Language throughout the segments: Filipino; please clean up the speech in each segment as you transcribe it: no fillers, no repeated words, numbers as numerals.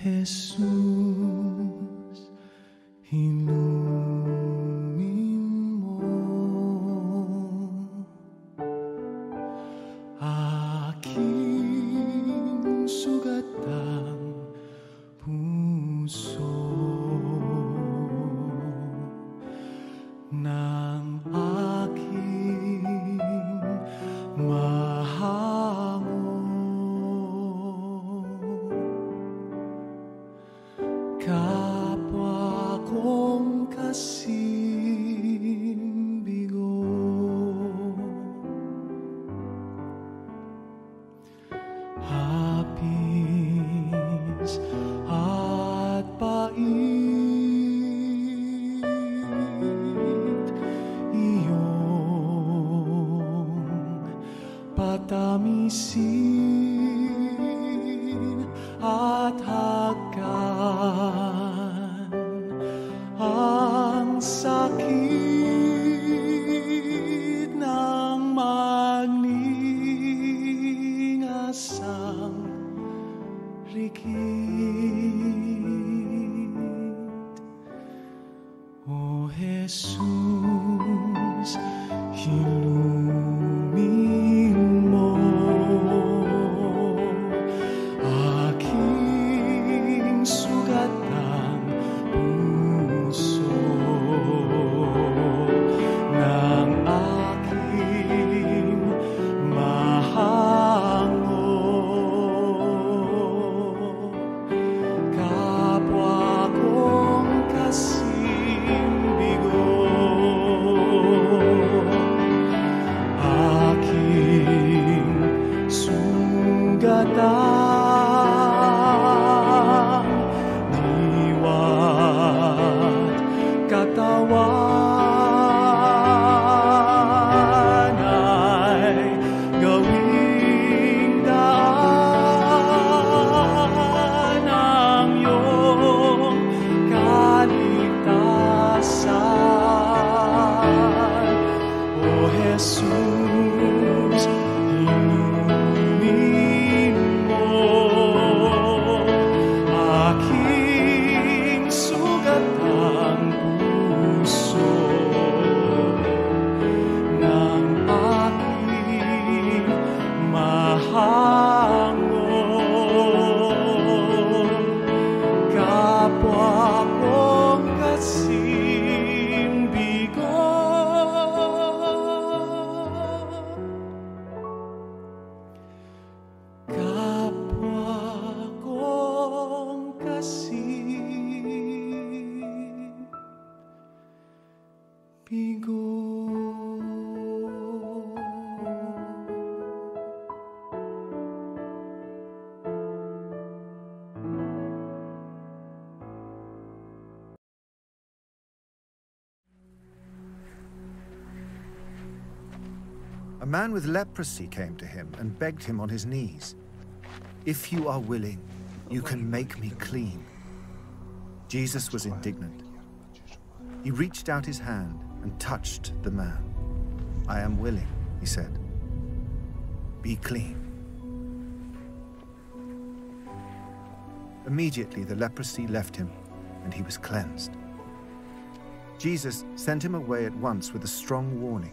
Jesus, inumin mo aking sugatang puso ng aking mahango. Kapwa kong kasimbigo, hapis at pait, iyong patamisin at hagkan ang sakit ng magningasang rikit. O Jesus, inumin mo aking sugatang puso ng aking mahango. Kapwa kong kasimbigo, aking sugatang diwa't katawan ay gawing daan ng iyong kaligtasan. O Jesus, inumin mo aking sugatang puso ng aking mahango. Kapwa kong kasimbigo, kapwa kong kasimbigo. A man with leprosy came to him and begged him on his knees, "If you are willing, you can make me clean." Jesus was indignant. He reached out his hand and touched the man. "I am willing," he said. "Be clean." Immediately the leprosy left him and he was cleansed. Jesus sent him away at once with a strong warning.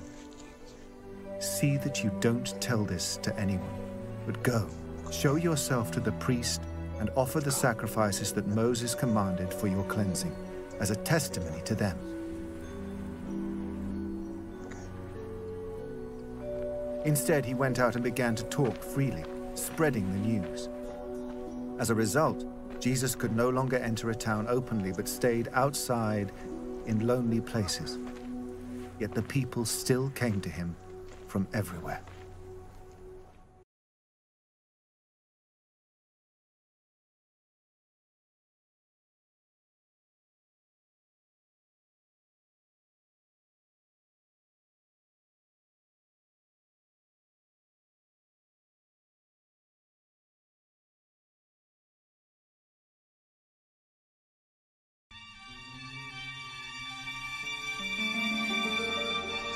"See that you don't tell this to anyone, but go, show yourself to the priest and offer the sacrifices that Moses commanded for your cleansing, as a testimony to them." Instead, he went out and began to talk freely, spreading the news. As a result, Jesus could no longer enter a town openly, but stayed outside in lonely places. Yet the people still came to him from everywhere.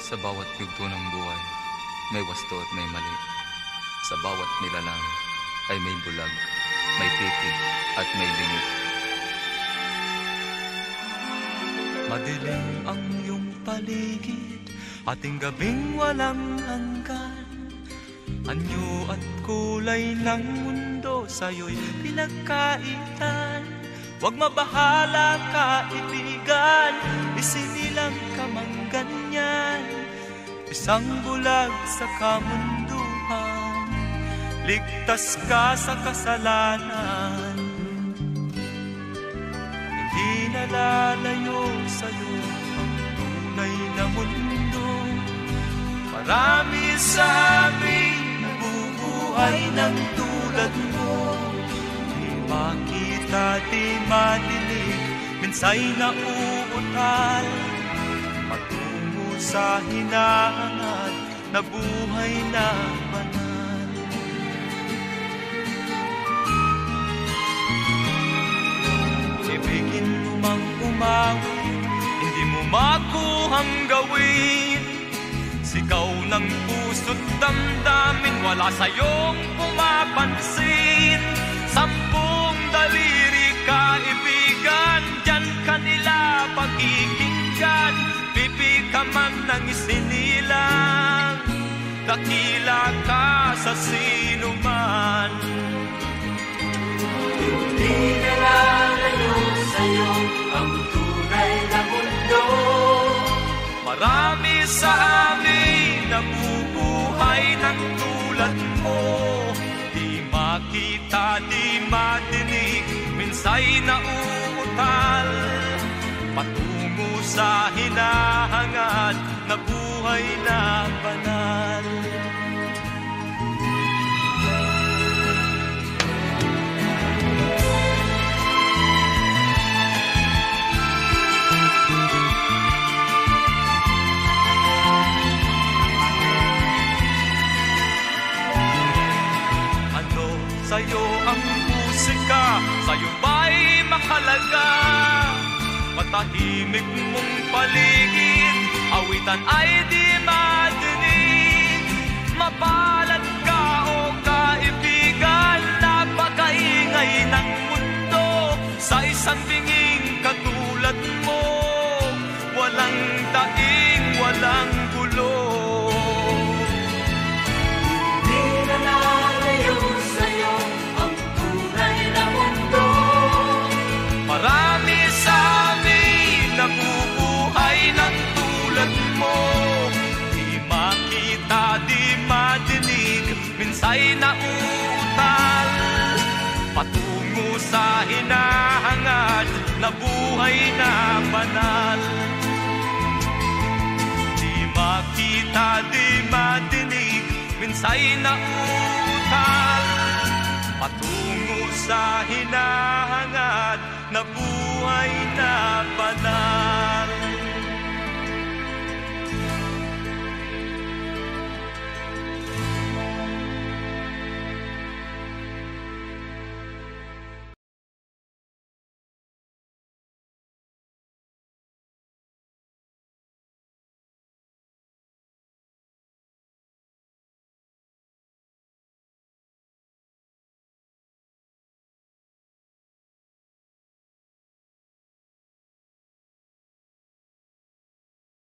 Sa bawat yugto ng buhay, may wasto at may mali. Sa bawat nilalang ay may bulag, may pipig at may lingid. Madilim ang iyong paligid, ating gabing walang hanggan. Anyo at kulay ng mundo sa'yo'y pinagkaitan. Huwag mabahala, kaibigan, isinilang ka mang ganyan. Isang bulag sa kamunduhan, ligtas ka sa kasalanan. Hindi nalalayo sa'yo ang tunay na mundo. Marami sa amin nabubuhay ng tulad mo. Di makita, di madinig, minsay nauutal. Patungo sa hinahangat na buhay na banal. Ibigin mo mang umawit, hindi mo makuhang gawin. Sigaw ng puso't damdamin, wala sa'yong pumapansin. 10 daliri kaibigan, diyan kanila pagkikinggan. Bibig ka man ng isinilang, dakila ka sa sinuman. Hindi nalalayo sa'yo ang tunay na mundo. Marami sa amin nabubuhay ng tulad mo. Di makita, di madinig, minsay nauutal. Patungo sa hinahangad na buhay na banal. Sa'yo ang musika, sa'yo ba'y mahalaga? Matahimik mong paligid, awitan ay di madinig. Mapalad ka o kaibigan, napakaingay ng mundo. Sa isang binging katulad mo, walang daing, walang gulo. Di na nalayo sa'yo ang tunay na mundo. Marami sa amin nabubuhay ng tulad mo. Di makita, di madinig, minsay nauutal. Patungo sa hinahangad na buhay na banal. Di makita, di madinig, minsay nauutal. Patungo sa hinahangad na buhay na banal.